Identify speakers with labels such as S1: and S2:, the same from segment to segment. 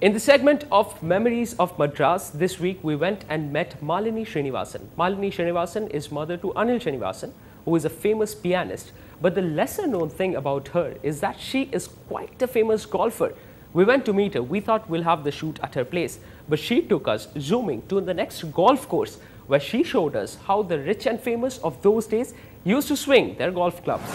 S1: In the segment of Memories of Madras, this week we went and met Malini Srinivasan. Malini Srinivasan is mother to Anil Srinivasan, who is a famous pianist. But the lesser known thing about her is that she is quite a famous golfer. We went to meet her. We thought we'll have the shoot at her place. But she took us zooming to the next golf course, where she showed us how the rich and famous of those days used to swing their golf clubs.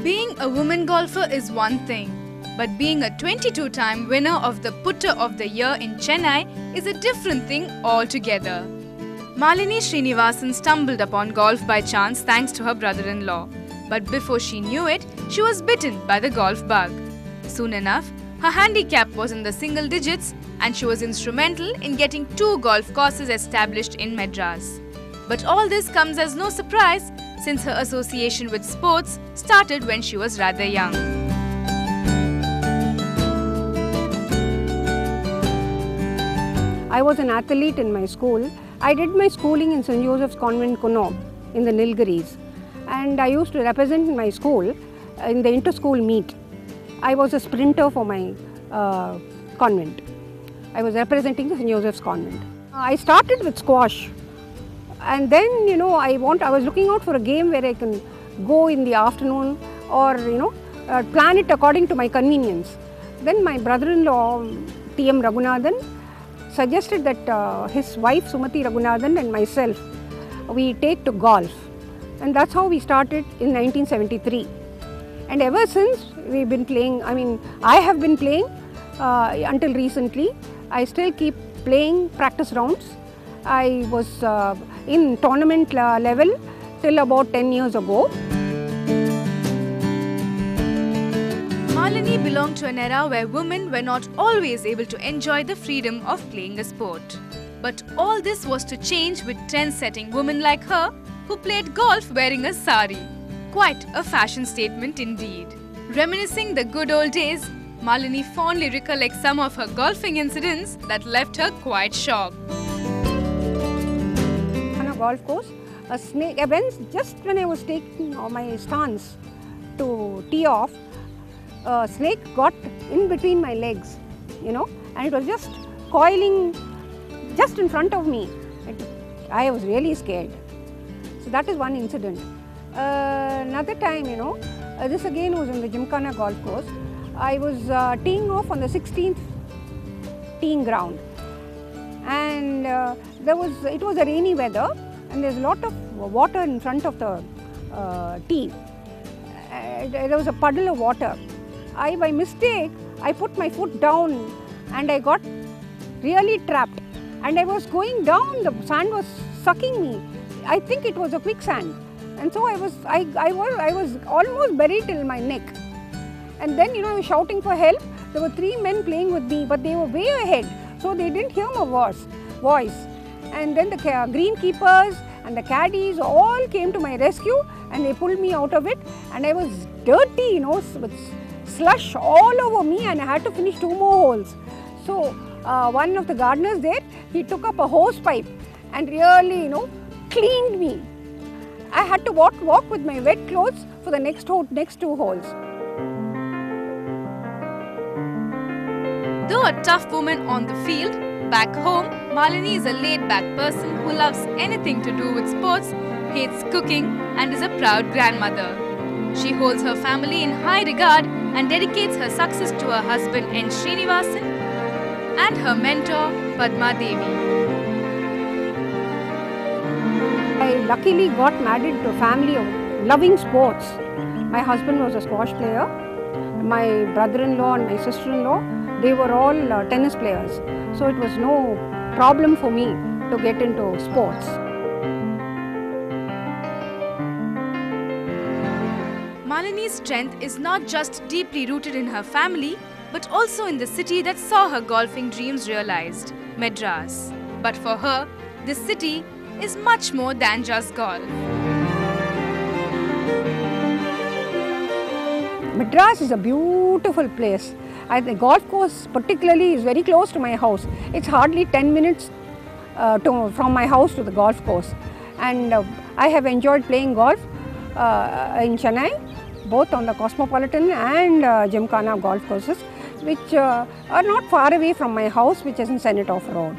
S2: Being a woman golfer is one thing, but being a 22-time winner of the Putter of the Year in Chennai is a different thing altogether. Malini Srinivasan stumbled upon golf by chance thanks to her brother-in-law. But before she knew it, she was bitten by the golf bug. Soon enough, her handicap was in the single digits and she was instrumental in getting 2 golf courses established in Madras. But all this comes as no surprise, since her association with sports started when she was rather young.
S3: I was an athlete in my school. I did my schooling in St. Joseph's Convent, Kunob, in the Nilgiris. And I used to represent my school in the inter-school meet. I was a sprinter for my convent. I was representing the St. Joseph's Convent. I started with squash. And then, I was looking out for a game where I can go in the afternoon or, plan it according to my convenience. Then my brother-in-law, T.M. Raghunathan, suggested that his wife, Sumati Raghunathan, and myself, we take to golf. And that's how we started in 1973. And ever since, we've been playing, I have been playing until recently. I still keep playing practice rounds. I was in tournament level till about 10 years ago.
S2: Malini belonged to an era where women were not always able to enjoy the freedom of playing a sport. But all this was to change with trend-setting women like her who played golf wearing a sari. Quite a fashion statement indeed. Reminiscing the good old days, Malini fondly recollects some of her golfing incidents that left her quite shocked.
S3: On a golf course, a snake, just when I was taking my stance to tee off, a snake got in between my legs, and it was just coiling just in front of me. I was really scared. So that is one incident. Another time, this again was in the Gymkhana golf course. I was teeing off on the 16th teeing ground, and it was a rainy weather, and there's a lot of water in front of the tee. There was a puddle of water. By mistake, I put my foot down and I got really trapped. And I was going down, the sand was sucking me. I think it was a quicksand. And so I was almost buried till my neck. And then, I was shouting for help. There were 3 men playing with me, but they were way ahead. So they didn't hear my voice. And then the greenkeepers and the caddies all came to my rescue and they pulled me out of it. And I was dirty, with slush all over me, and I had to finish 2 more holes. So one of the gardeners there, he took up a hose pipe and really, cleaned me. I had to walk with my wet clothes for the next 2 holes.
S2: Though a tough woman on the field, back home, Malini is a laid-back person who loves anything to do with sports, hates cooking, and is a proud grandmother. She holds her family in high regard and dedicates her success to her husband N. Srinivasan and her mentor Padma Devi.
S3: I luckily got married to a family of loving sports. My husband was a squash player. My brother-in-law and my sister-in-law, they were all tennis players. So it was no problem for me to get into sports.
S2: Malini's strength is not just deeply rooted in her family, but also in the city that saw her golfing dreams realized, Madras. But for her, this city is much more than just golf.
S3: Madras is a beautiful place. The golf course particularly is very close to my house. It's hardly 10 minutes from my house to the golf course. and I have enjoyed playing golf in Chennai, both on the Cosmopolitan and Gymkhana golf courses, which are not far away from my house, which is in Senate Off Road.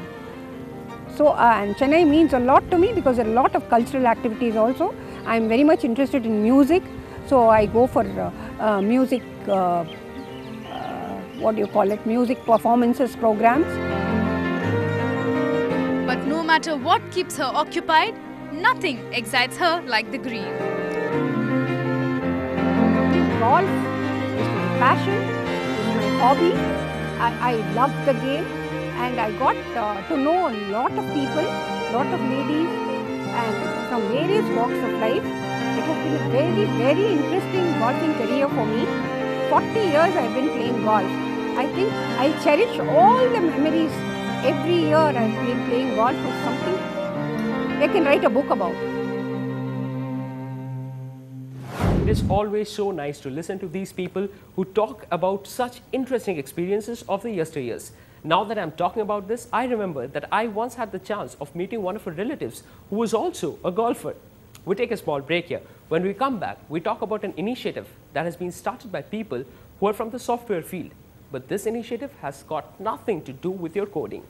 S3: So, and Chennai means a lot to me because there are a lot of cultural activities also. I am very much interested in music, so I go for music, what do you call it, music performances programs.
S2: But no matter what keeps her occupied, nothing excites her like the green.
S3: Golf is my passion, is my hobby. I love the game, and I got to know a lot of people, lot of ladies, and from various walks of life. It has been a very, very interesting golfing career for me. 40 years I have been playing golf. I think I cherish all the memories. Every year I have been playing golf or something I can write a book about.
S1: It is always so nice to listen to these people who talk about such interesting experiences of the yesteryears. Now that I'm talking about this, I remember that I once had the chance of meeting one of her relatives who was also a golfer. We take a small break here. When we come back, we talk about an initiative that has been started by people who are from the software field. But this initiative has got nothing to do with your coding.